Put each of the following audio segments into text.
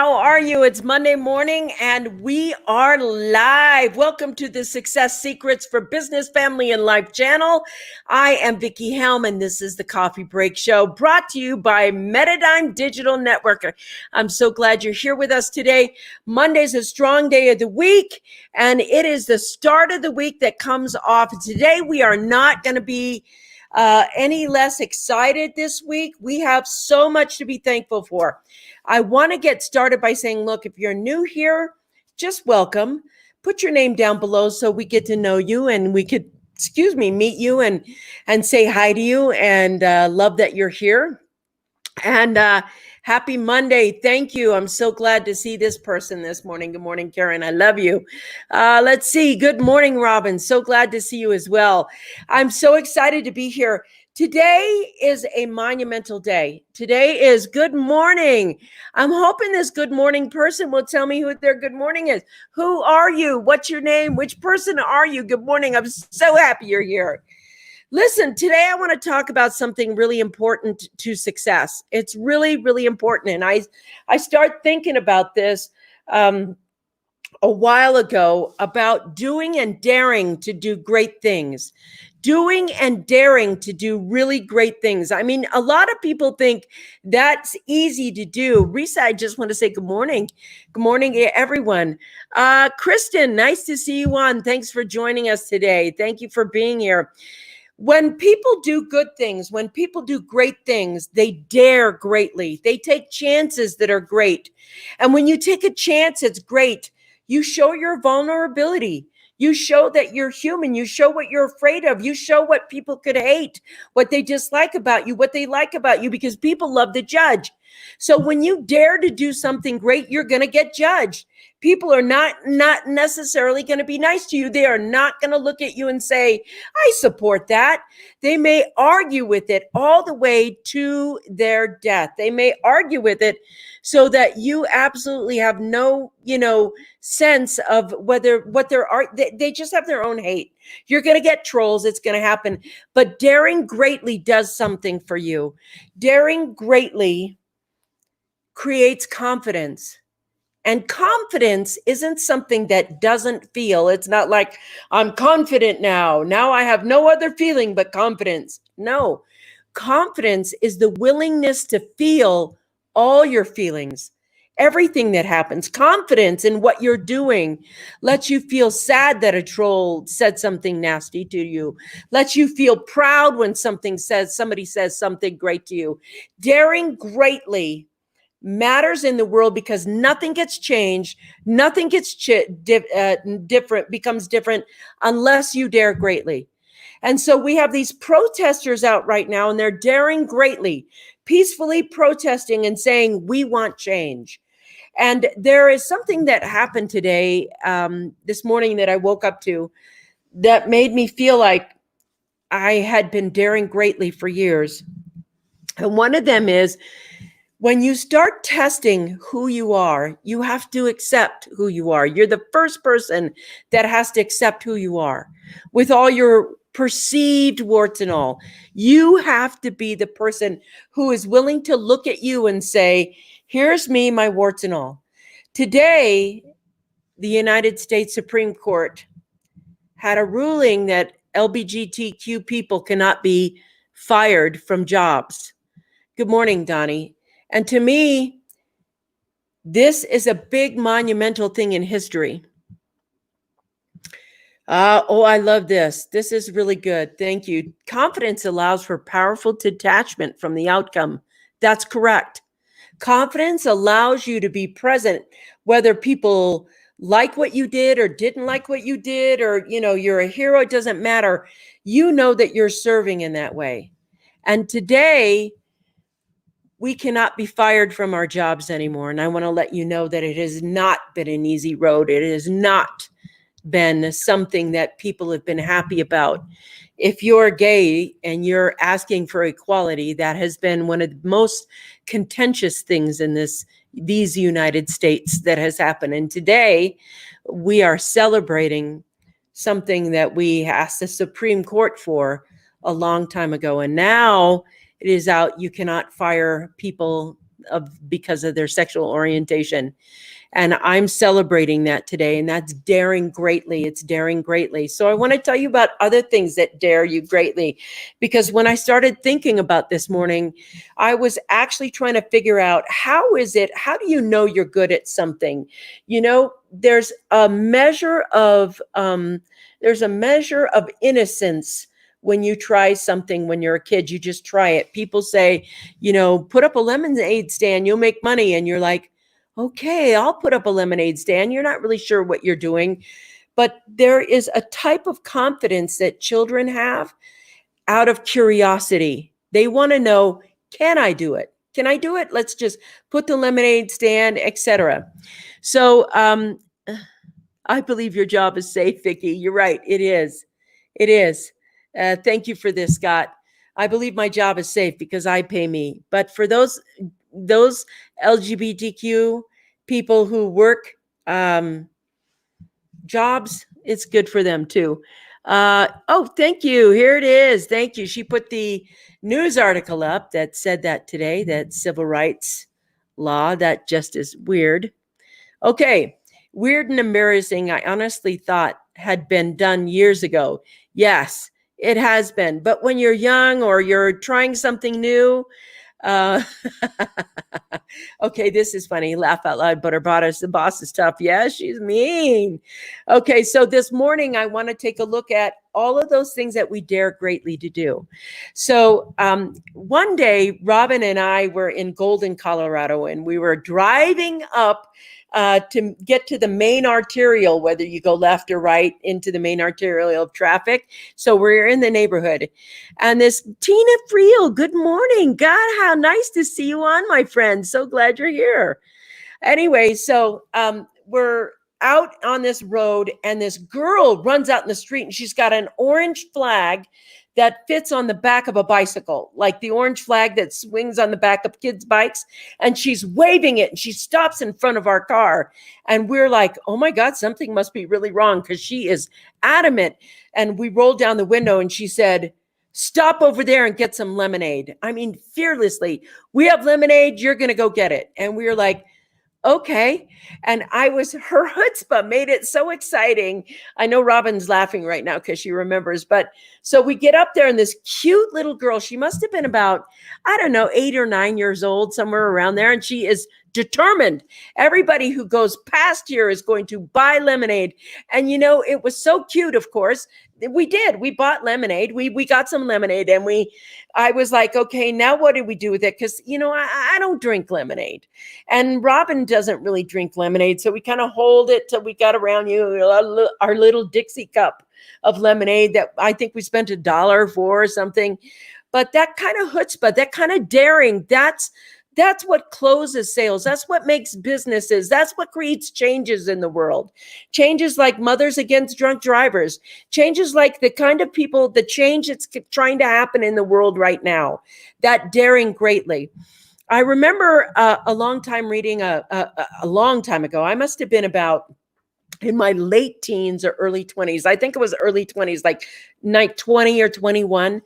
How are you? It's Monday morning and we are live. Welcome to the Success Secrets for Business, Family, and Life channel. I am Vickie Helm and this is the Coffee Break Show brought to you by Metadime Digital Networker. I'm so glad you're here with us today. Monday's a strong day of the week and it is the start of the week that comes off. Today we are not going to be any less excited this week. We have so much to be thankful for. I want to get started by saying, look, if you're new here, just welcome. Put your name down below so we get to know you and we could, meet you and say hi to you and love that you're here. And happy Monday. Thank you. I'm so glad to see this person this morning. Good morning, Karen. I love you. Let's see. Good morning, Robin. So glad to see you as well. I'm so excited to be here. Today is a monumental day. Today is good morning. I'm hoping this good morning person will tell me who their good morning is. Who are you? What's your name? Which person are you? Good morning. I'm so happy you're here. Listen, today I want to talk about something really important to success. It's really, really important. And I start thinking about this a while ago about doing and daring to do great things. Doing and daring to do really great things. I mean, a lot of people think that's easy to do. Risa, I just want to say good morning. Good morning, everyone. Kristen, nice to see you on. Thanks for joining us today. Thank you for being here. When people do good things, when people do great things, they dare greatly. They take chances that are great. And when you take a chance, it's great. You show your vulnerability. You show that you're human. You show what you're afraid of. You show what people could hate, what they dislike about you, what they like about you, because people love to judge. So when you dare to do something great, you're going to get judged. People are not necessarily going to be nice to you. They are not going to look at you and say, I support that. They may argue with it all the way to their death. They may argue with it so that you absolutely have no, sense of what they just have their own hate. You're going to get trolls. It's going to happen. But daring greatly does something for you. Daring greatly creates confidence. And confidence isn't something that doesn't feel. It's not like I'm confident now. Now I have no other feeling but confidence. No, confidence is the willingness to feel all your feelings, everything that happens. Confidence in what you're doing lets you feel sad that a troll said something nasty to you, lets you feel proud when somebody says something great to you. Daring greatly matters in the world because nothing gets changed, nothing gets becomes different unless you dare greatly. And so we have these protesters out right now and they're daring greatly, peacefully protesting and saying, we want change. And there is something that happened today, this morning that I woke up to that made me feel like I had been daring greatly for years. And one of them is, when you start testing who you are, you have to accept who you are. You're the first person that has to accept who you are with all your perceived warts and all. You have to be the person who is willing to look at you and say, here's me, my warts and all. Today, the United States Supreme Court had a ruling that LGBTQ people cannot be fired from jobs. Good morning, Donnie. And to me, this is a big monumental thing in history. I love this. This is really good. Thank you. Confidence allows for powerful detachment from the outcome. That's correct. Confidence allows you to be present, whether people like what you did or didn't like what you did, or, you're a hero. It doesn't matter. You know that you're serving in that way. And today, we cannot be fired from our jobs anymore. And I want to let you know that it has not been an easy road. It has not been something that people have been happy about. If you're gay and you're asking for equality, that has been one of the most contentious things in these United States that has happened. And today we are celebrating something that we asked the Supreme Court for a long time ago. And now it is out. You cannot fire people because of their sexual orientation. And I'm celebrating that today. And that's daring greatly. It's daring greatly. So I want to tell you about other things that dare you greatly. Because when I started thinking about this morning, I was actually trying to figure out how do you know you're good at something? There's a measure of innocence when you try something when you're a kid. You just try it. People say, put up a lemonade stand, you'll make money. And you're like, okay, I'll put up a lemonade stand. You're not really sure what you're doing. But there is a type of confidence that children have out of curiosity. They want to know, can I do it? Can I do it? Let's just put the lemonade stand, etc. So I believe your job is safe, Vickie. You're right. It is. It is. Thank you for this, Scott. I believe my job is safe because I pay me. But for those LGBTQ people who work jobs, it's good for them too. Thank you. Here it is. Thank you. She put the news article up that said that today, that civil rights law, that just is weird. Okay. Weird and embarrassing, I honestly thought had been done years ago. Yes, it has been. But when you're young or you're trying something new, okay, this is funny. Laugh out loud, but the boss is tough. Yeah, she's mean. Okay, so this morning I want to take a look at all of those things that we dare greatly to do. So one day, Robin and I were in Golden, Colorado, and we were driving up to get to the main arterial, whether you go left or right into the main arterial of traffic. So we're in the neighborhood. And this Tina Friel, good morning. God, how nice to see you on, my friend. So glad you're here. Anyway, so we're out on this road and this girl runs out in the street and she's got an orange flag that fits on the back of a bicycle, like the orange flag that swings on the back of kids' bikes. And she's waving it and she stops in front of our car. And we're like, oh my God, something must be really wrong because she is adamant. And we rolled down the window and she said, stop over there and get some lemonade. I mean, fearlessly, we have lemonade, you're going to go get it. And we were like, okay. And her chutzpah made it so exciting. I know Robin's laughing right now because she remembers, but so we get up there and this cute little girl, she must have been about, 8 or 9 years old, somewhere around there. And she is determined. Everybody who goes past here is going to buy lemonade. And it was so cute, of course. We bought lemonade. We got some lemonade and I was like, okay, now what do we do with it? Because, I don't drink lemonade and Robin doesn't really drink lemonade. So we kind of hold it till we got around our little Dixie cup of lemonade that I think we spent $1 for or something. But that kind of chutzpah, that kind of daring, that's what closes sales. That's what makes businesses. That's what creates changes in the world. Changes like Mothers Against Drunk Drivers. Changes like the kind of people, the change that's trying to happen in the world right now. That daring greatly. I remember a long time reading a long time ago. I must have been about in my late teens or early 20s. I think it was early 20s, like 20 or 21.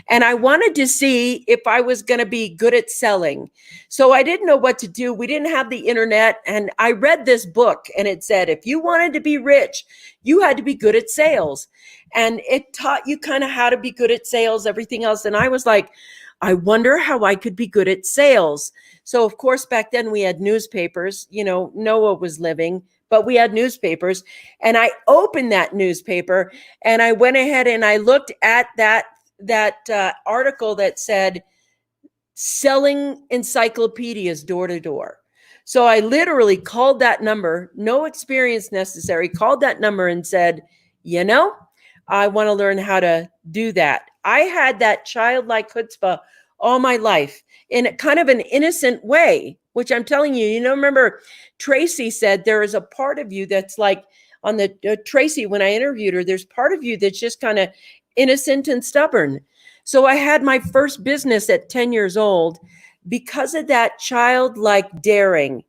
And I wanted to see if I was going to be good at selling. So I didn't know what to do. We didn't have the internet. And I read this book and it said, if you wanted to be rich, you had to be good at sales. And it taught you kind of how to be good at sales, everything else. And I was like, I wonder how I could be good at sales. So of course, back then we had newspapers, Noah was living, but we had newspapers and I opened that newspaper and I went ahead and I looked at that article that said selling encyclopedias door to door. So I literally called that number, no experience necessary, called that number and said, I want to learn how to do that. I had that childlike chutzpah all my life in kind of an innocent way, which I'm telling you, remember Tracy said there is a part of you that's like on the Tracy, when I interviewed her, there's part of you that's just kind of innocent and stubborn. So I had my first business at 10 years old because of that childlike daring.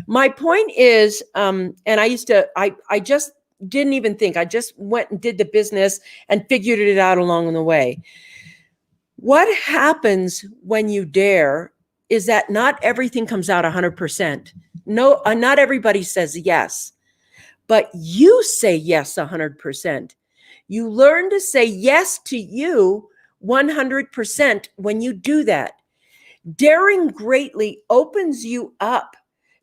My point is, and I just didn't even think, I just went and did the business and figured it out along the way. What happens when you dare is that not everything comes out 100%. No, not everybody says yes, but you say yes 100%. You learn to say yes to you 100% when you do that. Daring greatly opens you up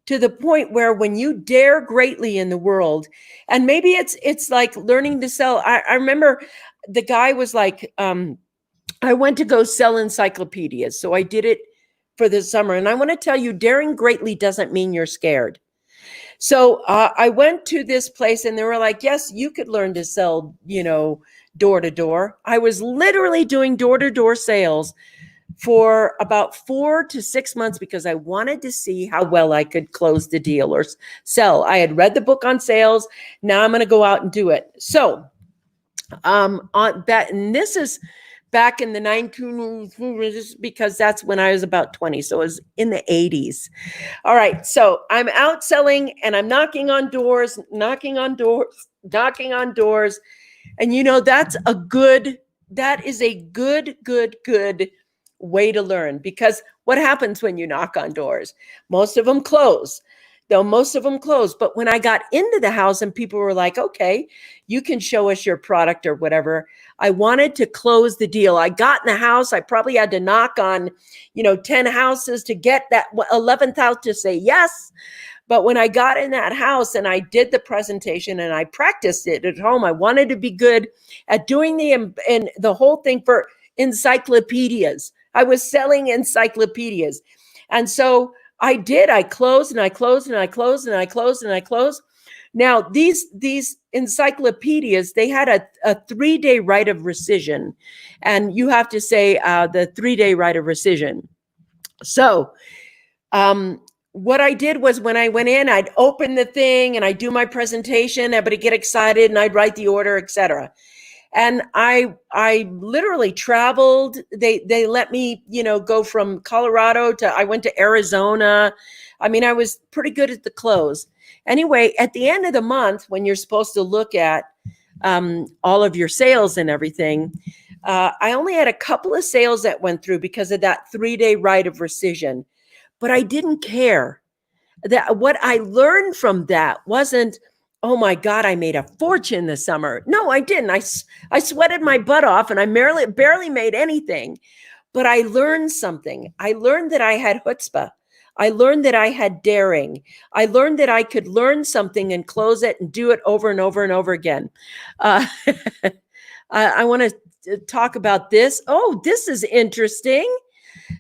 to the point where when you dare greatly in the world, and maybe it's like learning to sell. I remember the guy was like, I went to go sell encyclopedias. So I did it for the summer. And I want to tell you, daring greatly doesn't mean you're scared. So I went to this place and they were like, yes, you could learn to sell, door to door. I was literally doing door to door sales for about 4 to 6 months because I wanted to see how well I could close the deal or sell. I had read the book on sales. Now I'm going to go out and do it. So on that, and this is back in the 19, because that's when I was about 20. So it was in the 80s. All right. So I'm out selling and I'm knocking on doors. And that is a good way to learn, because what happens when you knock on doors? Most of them close. But when I got into the house and people were like, okay, you can show us your product or whatever, I wanted to close the deal. I got in the house. I probably had to knock on, 10 houses to get that 11th house to say yes. But when I got in that house and I did the presentation and I practiced it at home, I wanted to be good at doing the whole thing for encyclopedias. I was selling encyclopedias. And so I did. I closed and I closed and I closed and I closed and I closed. Now, these encyclopedias, they had a 3-day right of rescission. And you have to say the 3-day right of rescission. So what I did was when I went in, I'd open the thing and I'd do my presentation, everybody get excited and I'd write the order, etc. And I literally traveled. They let me, go from Colorado I went to Arizona. I mean, I was pretty good at the close. Anyway, at the end of the month, when you're supposed to look at all of your sales and everything, I only had a couple of sales that went through because of that 3-day right of rescission. But I didn't care. That what I learned from that wasn't, oh my God, I made a fortune this summer. No, I didn't. I sweated my butt off and I barely made anything. But I learned something. I learned that I had chutzpah. I learned that I had daring. I learned that I could learn something and close it and do it over and over and over again. I want to talk about this. Oh, this is interesting.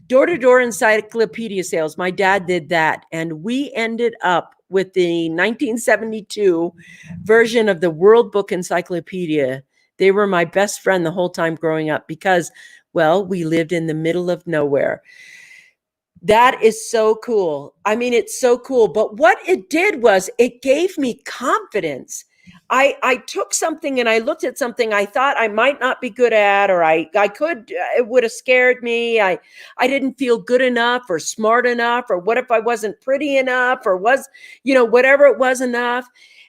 Door-to-door encyclopedia sales. My dad did that. And we ended up with the 1972 version of the World Book Encyclopedia. They were my best friend the whole time growing up because, well, we lived in the middle of nowhere. That is so cool. I mean, it's so cool. But what it did was it gave me confidence. I took something and I looked at something I thought I might not be good at, or I could, it would have scared me. I didn't feel good enough or smart enough, or what if I wasn't pretty enough, or was, whatever it was enough.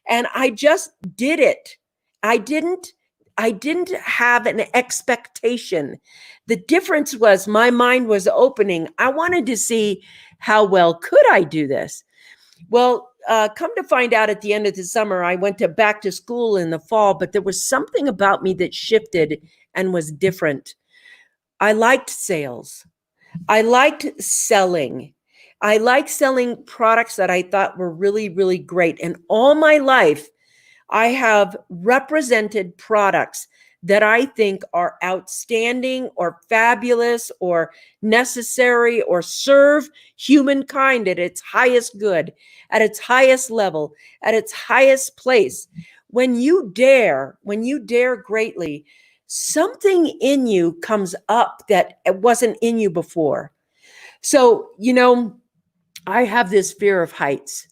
And I just did it. I didn't have an expectation. The difference was my mind was opening. I wanted to see how well could I do this. Well, come to find out at the end of the summer, I went back to school in the fall, but there was something about me that shifted and was different. I liked sales. I liked selling. I liked selling products that I thought were really, really great. And all my life, I have represented products that I think are outstanding or fabulous or necessary or serve humankind at its highest good, at its highest level, at its highest place. When you dare greatly, something in you comes up that wasn't in you before. So, I have this fear of heights.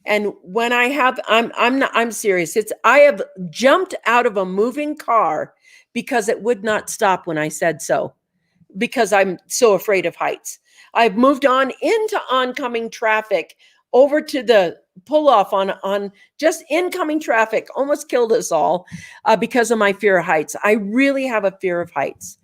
And when I'm serious. I have jumped out of a moving car because it would not stop when I said so, because I'm so afraid of heights. I've moved on into oncoming traffic, over to the pull off on just incoming traffic, almost killed us all because of my fear of heights. I really have a fear of heights.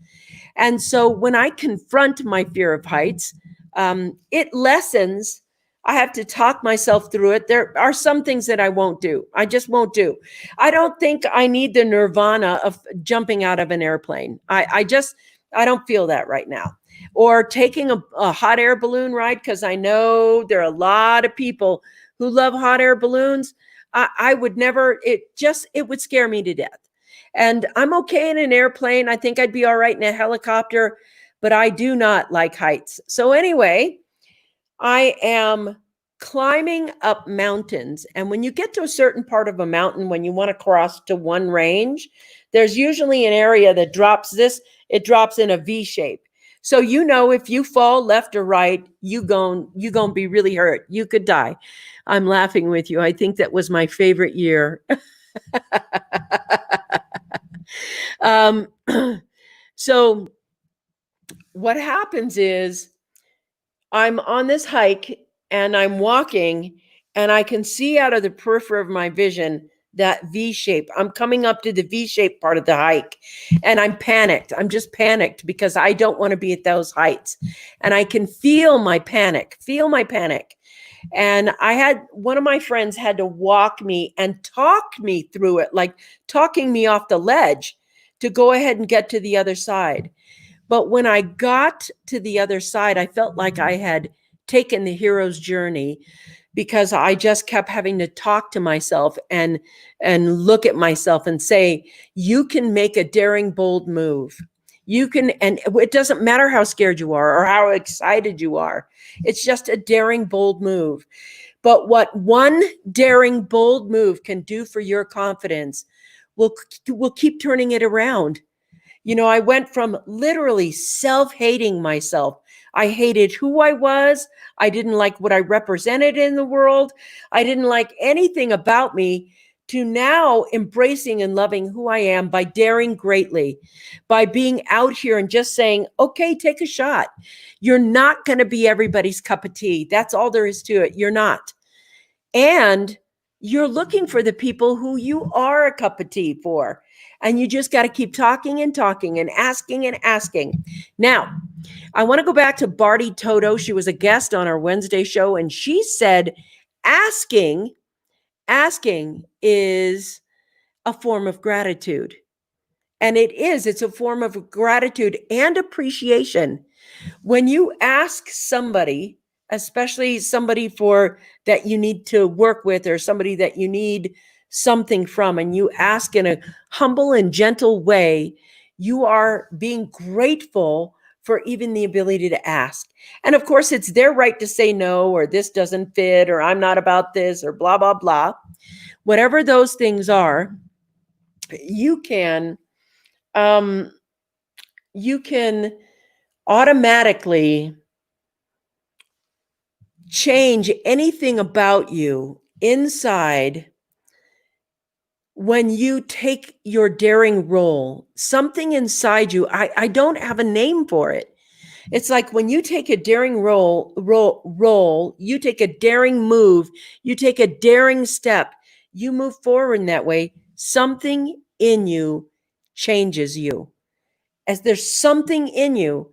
And so when I confront my fear of heights, It lessens. I have to talk myself through it. There are some things that I won't do. I just won't do. I don't think I need the nirvana of jumping out of an airplane. I don't feel that right now. Or taking a hot air balloon ride, because I know there are a lot of people who love hot air balloons. I would never, it would scare me to death. And I'm okay in an airplane. I think I'd be all right in a helicopter, but I do not like heights. So anyway, I am climbing up mountains. And when you get to a certain part of a mountain, when you want to cross to one range, there's usually an area that it drops in a V shape. So if you fall left or right, you going to be really hurt. You could die. I'm laughing with you. I think that was my favorite year. um, so what happens is I'm on this hike and I'm walking and I can see out of the periphery of my vision that V shape. I'm coming up to the V shape part of the hike and I'm panicked. I'm just panicked because I don't want to be at those heights. And I can feel my panic. And one of my friends had to walk me and talk me through it, like talking me off the ledge to go ahead and get to the other side. But when I got to the other side, I felt like I had taken the hero's journey, because I just kept having to talk to myself and look at myself and say, you can make a daring, bold move. You can, and it doesn't matter how scared you are or how excited you are. It's just a daring, bold move. But what one daring, bold move can do for your confidence will keep turning it around. I went from literally self-hating myself. I hated who I was. I didn't like what I represented in the world. I didn't like anything about me, to now embracing and loving who I am by daring greatly, by being out here and just saying, okay, take a shot. You're not going to be everybody's cup of tea. That's all there is to it. You're not. And you're looking for the people who you are a cup of tea for. And you just got to keep talking and talking and asking and asking. Now, I want to go back to Barty Toto. She was a guest on our Wednesday show, and she said, asking is a form of gratitude. And it's a form of gratitude and appreciation. When you ask somebody, especially somebody that you need to work with, or somebody that you need something from, and you ask in a humble and gentle way, you are being grateful for even the ability to ask. And of course, it's their right to say no, or this doesn't fit, or I'm not about this, or blah, blah, blah. Whatever those things are, you can automatically change anything about you inside when you take your daring role. Something inside you, I don't have a name for it. It's like when you take a daring role, you take a daring move, you take a daring step, you move forward in that way, something in you changes you. As there's something in you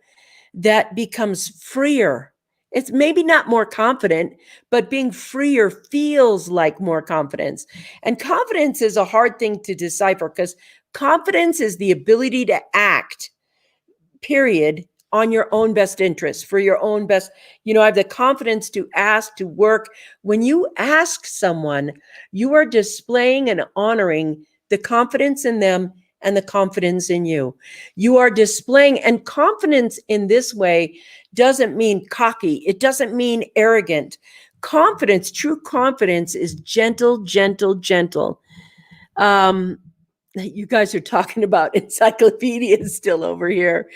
that becomes freer. It's maybe not more confident, but being freer feels like more confidence. And confidence is a hard thing to decipher, because confidence is the ability to act, period, on your own best interest, for your own best. I have the confidence to ask, to work. When you ask someone, you are displaying and honoring the confidence in them and the confidence in you. You are displaying, and confidence in this way doesn't mean cocky. It doesn't mean arrogant. Confidence, true confidence, is gentle, gentle, gentle. You guys are talking about encyclopedias still over here.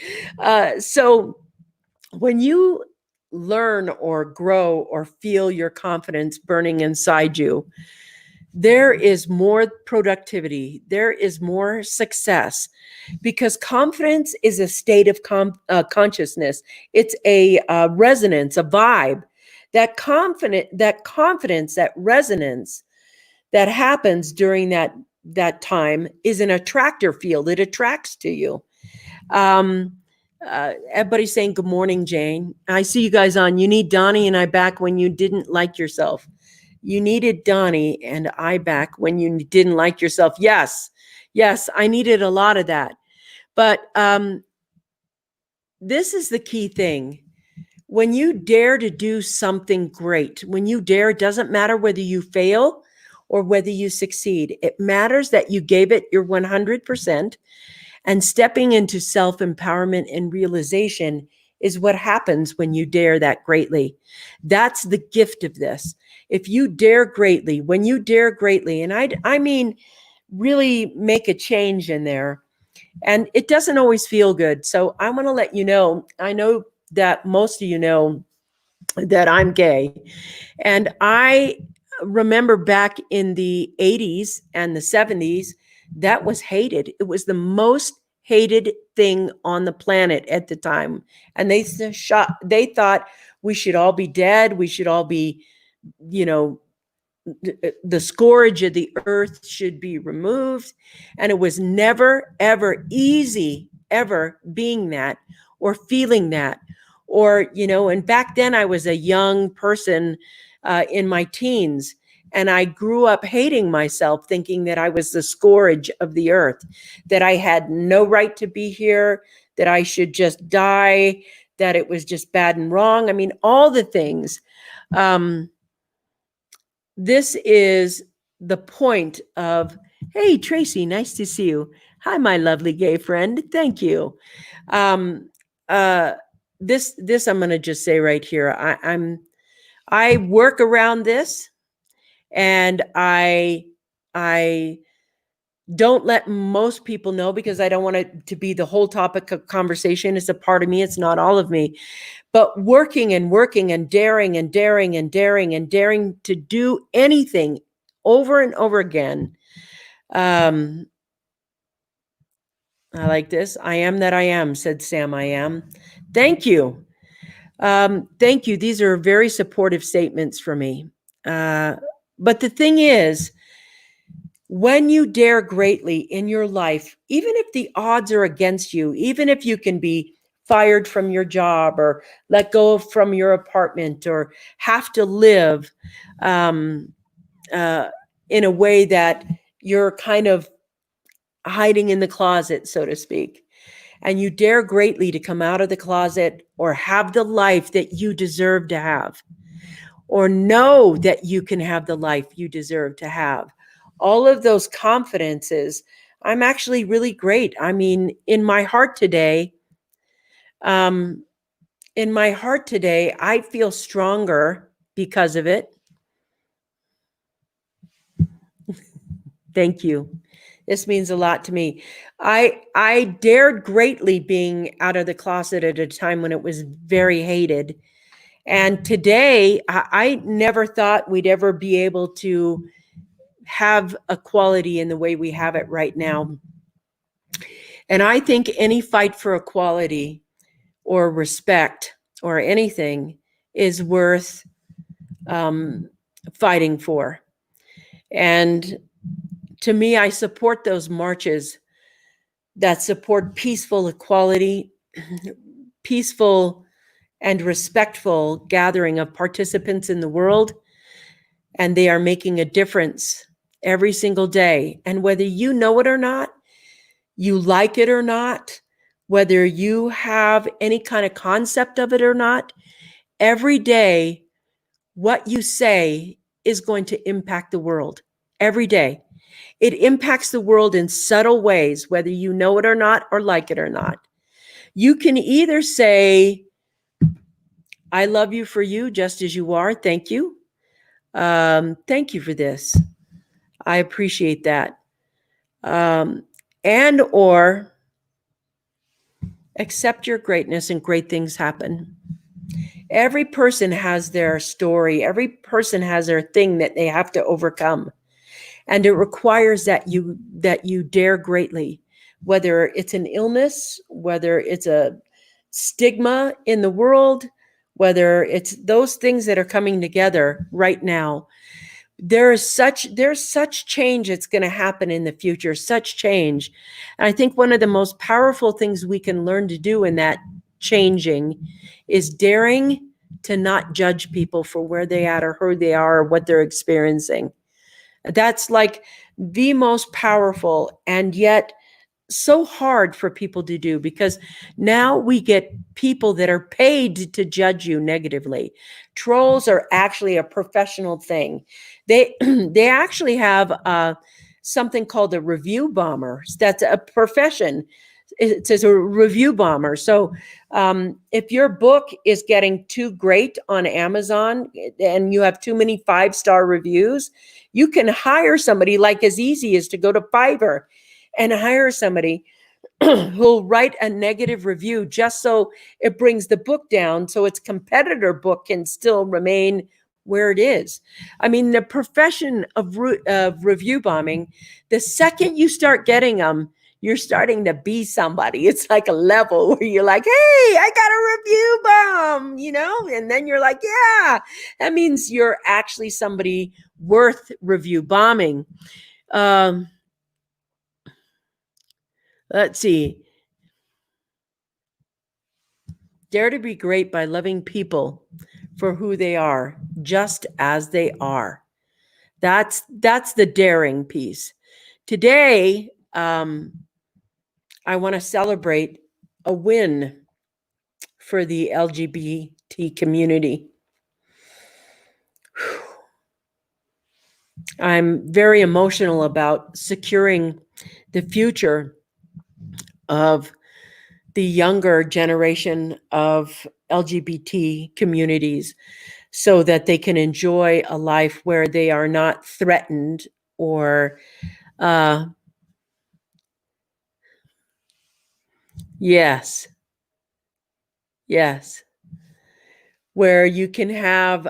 So when you learn or grow or feel your confidence burning inside you, there is more productivity, there is more success, because confidence is a state of consciousness. It's a resonance, a vibe. That confidence, that resonance that happens during that time is an attractor field. It attracts to you. Everybody's saying good morning, Jane. I see you guys on. You need Donnie and I back when you didn't like yourself. You needed Donnie and I back when you didn't like yourself. Yes, yes, I needed a lot of that. But this is the key thing. When you dare to do something great, when you dare, it doesn't matter whether you fail or whether you succeed. It matters that you gave it your 100%. And stepping into self-empowerment and realization is what happens when you dare that greatly. That's the gift of this. If you dare greatly, when you dare greatly, and I mean, really make a change in there, and it doesn't always feel good. So I want to let you know, I know that most of you know that I'm gay. And I remember back in the 80s and the 70s, that was hated. It was the most hated thing on the planet at the time. And they thought we should all be dead. We should all be, you know, the scourge of the earth should be removed. And it was never, ever easy, ever being that or feeling that. Or, you know, and back then I was a young person in my teens. And I grew up hating myself, thinking that I was the scourge of the earth, that I had no right to be here, that I should just die, that it was just bad and wrong. I mean, all the things. This is the point of, hey, Tracy, nice to see you. Hi, my lovely gay friend. Thank you. Um, this I'm going to just say right here. I work around this, and I don't let most people know because I don't want it to be the whole topic of conversation. It's a part of me. It's not all of me. But working and working and daring and daring and daring and daring to do anything over and over again. I like this. I am that I am, said Sam I am. Thank you. Thank you. These are very supportive statements for me. But the thing is, when you dare greatly in your life, even if the odds are against you, even if you can be fired from your job or let go from your apartment or have to live in a way that you're kind of hiding in the closet, so to speak, and you dare greatly to come out of the closet or have the life that you deserve to have, or know that you can have the life you deserve to have. All of those confidences, I'm actually really great. I mean, in my heart today, I feel stronger because of it. Thank you. This means a lot to me. I dared greatly being out of the closet at a time when it was very hated. And today, I never thought we'd ever be able to have equality in the way we have it right now. And I think any fight for equality or respect or anything is worth fighting for. And to me, I support those marches that support peaceful equality, peaceful and respectful gathering of participants in the world. And they are making a difference every single day. And whether you know it or not, you like it or not, whether you have any kind of concept of it or not, every day, what you say is going to impact the world. Every day. It impacts the world in subtle ways, whether you know it or not, or like it or not. You can either say, I love you for you just as you are. Thank you. Thank you for this. I appreciate that. And or accept your greatness and great things happen. Every person has their story. Every person has their thing that they have to overcome. And it requires that you dare greatly, whether it's an illness, whether it's a stigma in the world, whether it's those things that are coming together right now. there's such change that's going to happen in the future, such change. And I think one of the most powerful things we can learn to do in that changing is daring to not judge people for where they at or who they are or what they're experiencing. That's like the most powerful and yet so hard for people to do, because now we get people that are paid to judge you negatively. Trolls are actually a professional thing. They they actually have something called a review bomber. That's a profession. It says a review bomber. So if your book is getting too great on Amazon and you have too many 5-star reviews, you can hire somebody, like as easy as to go to Fiverr and hire somebody who'll write a negative review just so it brings the book down so its competitor book can still remain where it is. I mean, the profession of review bombing, the second you start getting them, you're starting to be somebody. It's like a level where you're like, hey, I got a review bomb, and then you're like, yeah, that means you're actually somebody worth review bombing. Let's see. Dare to be great by loving people for who they are, just as they are. That's the daring piece. Today, I want to celebrate a win for the LGBT community. I'm very emotional about securing the future of the younger generation of LGBT communities so that they can enjoy a life where they are not threatened or yes, where you can have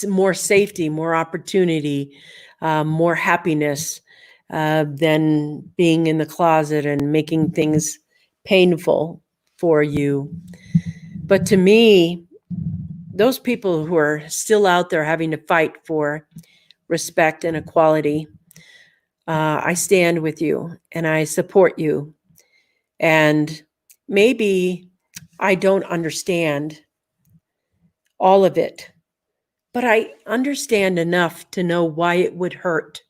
more safety, more opportunity, more happiness than being in the closet and making things painful for you. But to me, those people who are still out there having to fight for respect and equality, I stand with you and I support you. And maybe I don't understand all of it, but I understand enough to know why it would hurt,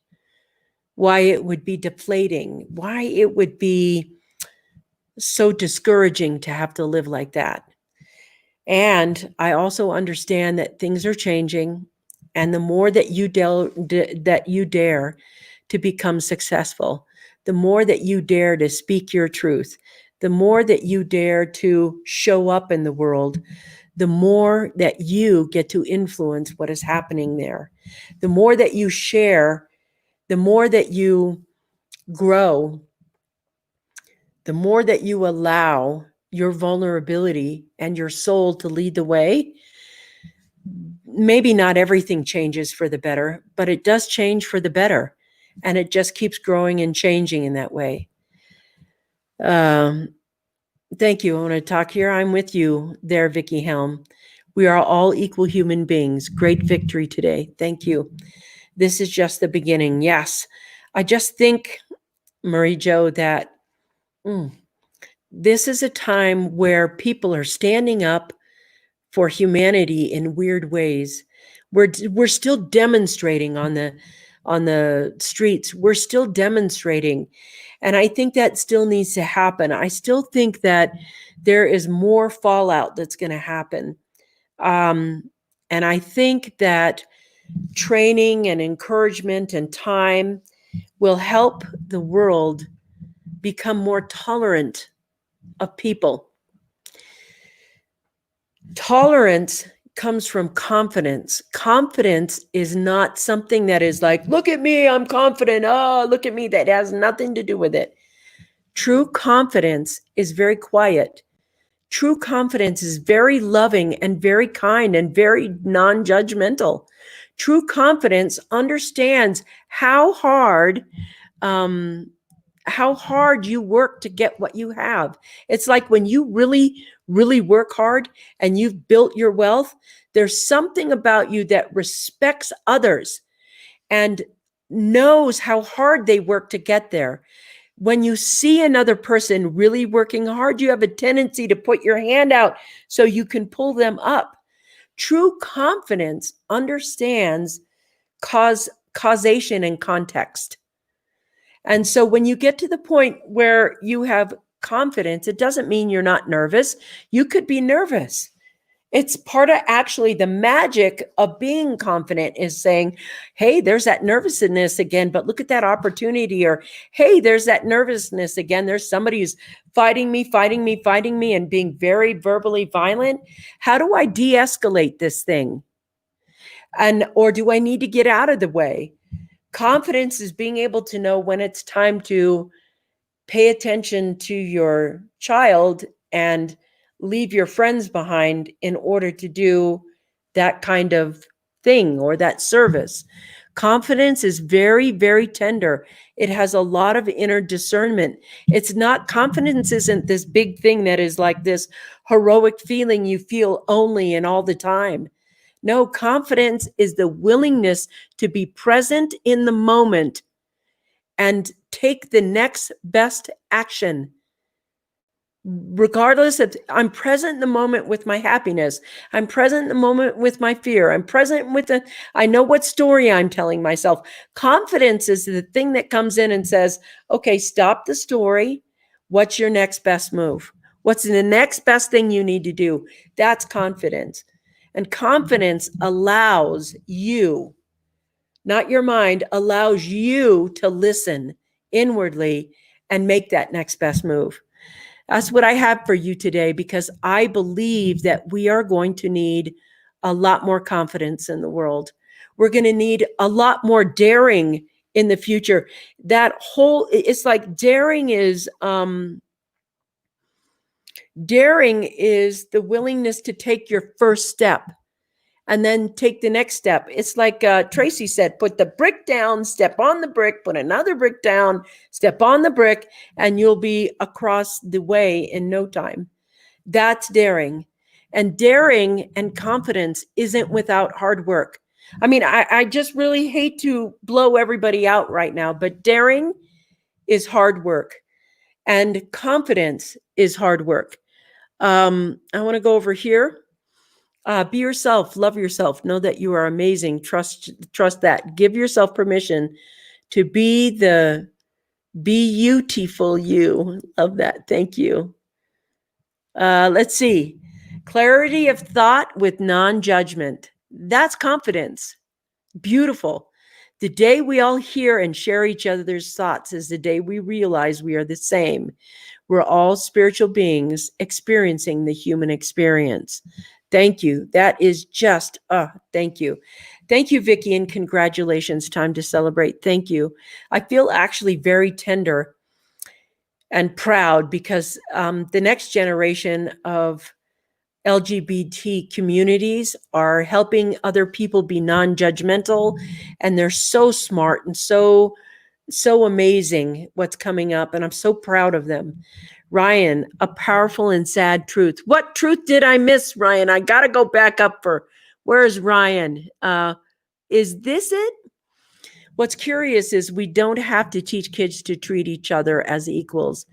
why it would be deflating, why it would be so discouraging to have to live like that. And I also understand that things are changing, and the more that you dare to become successful, the more that you dare to speak your truth, the more that you dare to show up in the world, the more that you get to influence what is happening there. The more that you share, the more that you grow, the more that you allow your vulnerability and your soul to lead the way. Maybe not everything changes for the better, but it does change for the better. And it just keeps growing and changing in that way. Thank you. I want to talk here. I'm with you there, Vickie Helm. We are all equal human beings. Great victory today. Thank you. This is just the beginning. Yes. I just think, Marie Jo, that this is a time where people are standing up for humanity in weird ways. We're still demonstrating on the streets. We're still demonstrating. And I think that still needs to happen. I still think that there is more fallout that's going to happen. And I think that training and encouragement and time will help the world become more tolerant of people. Tolerance comes from confidence. Confidence is not something that is like, look at me, I'm confident. Oh, look at me. That has nothing to do with it. True confidence is very quiet. True confidence is very loving and very kind and very non-judgmental. True confidence understands how hard you work to get what you have. It's like when you really, really work hard and you've built your wealth, There's something about you that respects others and knows how hard they work to get there. When you see another person really working hard, you have a tendency to put your hand out so you can pull them up. True confidence understands causation and context. And so when you get to the point where you have confidence, it doesn't mean you're not nervous. You could be nervous. It's part of actually the magic of being confident is saying, hey, there's that nervousness again, but look at that opportunity. Or, hey, there's that nervousness again. There's somebody who's fighting me, and being very verbally violent. How do I de-escalate this thing? Or do I need to get out of the way? Confidence is being able to know when it's time to pay attention to your child and leave your friends behind in order to do that kind of thing or that service. Confidence is very, very tender. It has a lot of inner discernment. Confidence isn't this big thing that is like this heroic feeling you feel only and all the time. No, confidence is the willingness to be present in the moment and take the next best action. Regardless of, I'm present in the moment with my happiness. I'm present in the moment with my fear. I'm present with I know what story I'm telling myself. Confidence is the thing that comes in and says, okay, stop the story. What's your next best move? What's the next best thing you need to do? That's confidence. And confidence allows you, not your mind, allows you to listen inwardly and make that next best move. That's what I have for you today, because I believe that we are going to need a lot more confidence in the world. We're going to need a lot more daring in the future. It's like daring is the willingness to take your first step and then take the next step. It's like Tracy said, put the brick down, step on the brick, put another brick down, step on the brick, and you'll be across the way in no time. That's daring. And daring and confidence isn't without hard work. I mean, I just really hate to blow everybody out right now, but daring is hard work. And confidence is hard work. I want to go over here. Be yourself, love yourself, know that you are amazing. Trust that. Give yourself permission to be the beautiful you. Love that. Thank you. Let's see. Clarity of thought with non-judgment. That's confidence. Beautiful. The day we all hear and share each other's thoughts is the day we realize we are the same. We're all spiritual beings experiencing the human experience. Thank you. That is just, thank you. Thank you, Vickie, and congratulations. Time to celebrate. Thank you. I feel actually very tender and proud because the next generation of LGBT communities are helping other people be non-judgmental, and they're so smart and so amazing what's coming up, and I'm so proud of them. Ryan, a powerful and sad truth. What truth did I miss, Ryan? I got to go back up where's Ryan? Is this it? What's curious is we don't have to teach kids to treat each other as equals.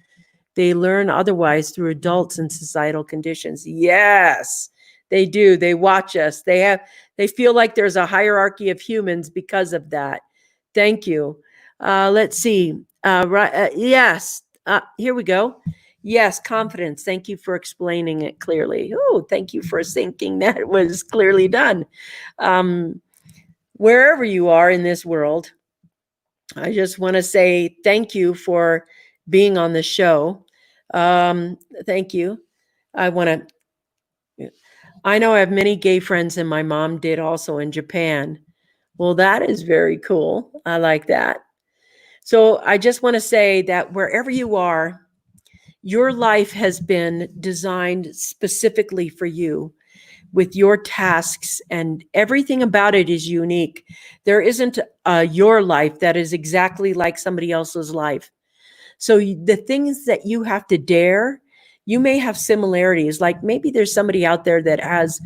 They learn otherwise through adults and societal conditions. Yes, they do. They watch us. They feel like there's a hierarchy of humans because of that. Thank you. Let's see. Yes. Here we go. Yes, confidence. Thank you for explaining it clearly. Oh, thank you for thinking that it was clearly done. Wherever you are in this world, I just want to say thank you for being on the show. Thank you. I know I have many gay friends, and my mom did also in Japan. Well, that is very cool. I like that. So I just want to say that wherever you are, your life has been designed specifically for you with your tasks, and everything about it is unique. There isn't your life that is exactly like somebody else's life. So the things that you have to dare, you may have similarities. Like maybe there's somebody out there that has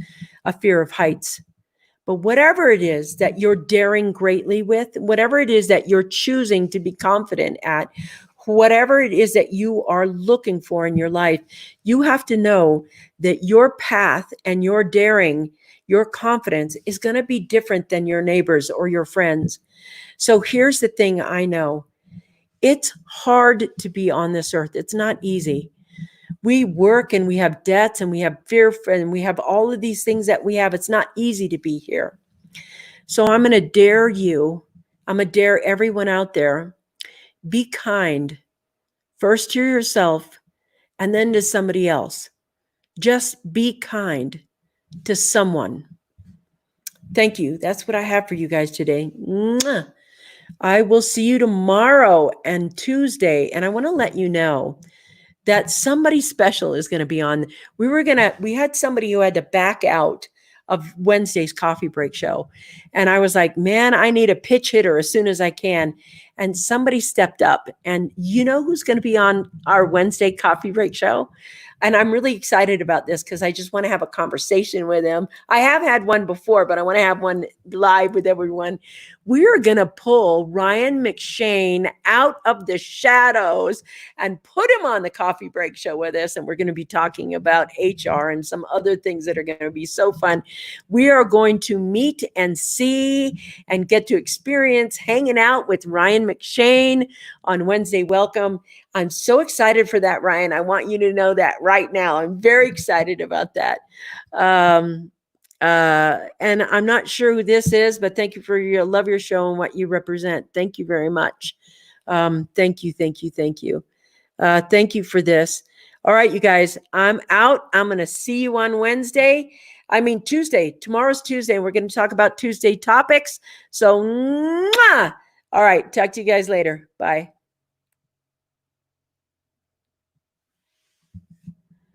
a fear of heights. But whatever it is that you're daring greatly with, whatever it is that you're choosing to be confident at, whatever it is that you are looking for in your life, you have to know that your path and your daring, your confidence is going to be different than your neighbors or your friends. So here's the thing I know. It's hard to be on this earth. It's not easy. We work and we have debts and we have fear and we have all of these things that we have. It's not easy to be here. So I'm going to dare you. I'm going to dare everyone out there. Be kind first to yourself and then to somebody else. Just be kind to someone. Thank you. That's what I have for you guys today. Mwah. I will see you tomorrow and Tuesday. And I want to let you know that somebody special is going to be on. We had somebody who had to back out of Wednesday's coffee break show. And I was like, man, I need a pitch hitter as soon as I can. And somebody stepped up. And you know who's going to be on our Wednesday coffee break show? And I'm really excited about this because I just want to have a conversation with him. I have had one before, but I want to have one live with everyone. We're going to pull Ryan McShane out of the shadows and put him on the coffee break show with us. And we're going to be talking about HR and some other things that are going to be so fun. We are going to meet and see and get to experience hanging out with Ryan McShane on Wednesday. Welcome. I'm so excited for that, Ryan. I want you to know that right now. I'm very excited about that. And I'm not sure who this is, but thank you for your love your show and what you represent. Thank you very much. Thank you. Thank you for this. All right, you guys, I'm out. I'm going to see you on Tuesday. Tomorrow's Tuesday. We're going to talk about Tuesday topics. So, mwah! All right. Talk to you guys later. Bye.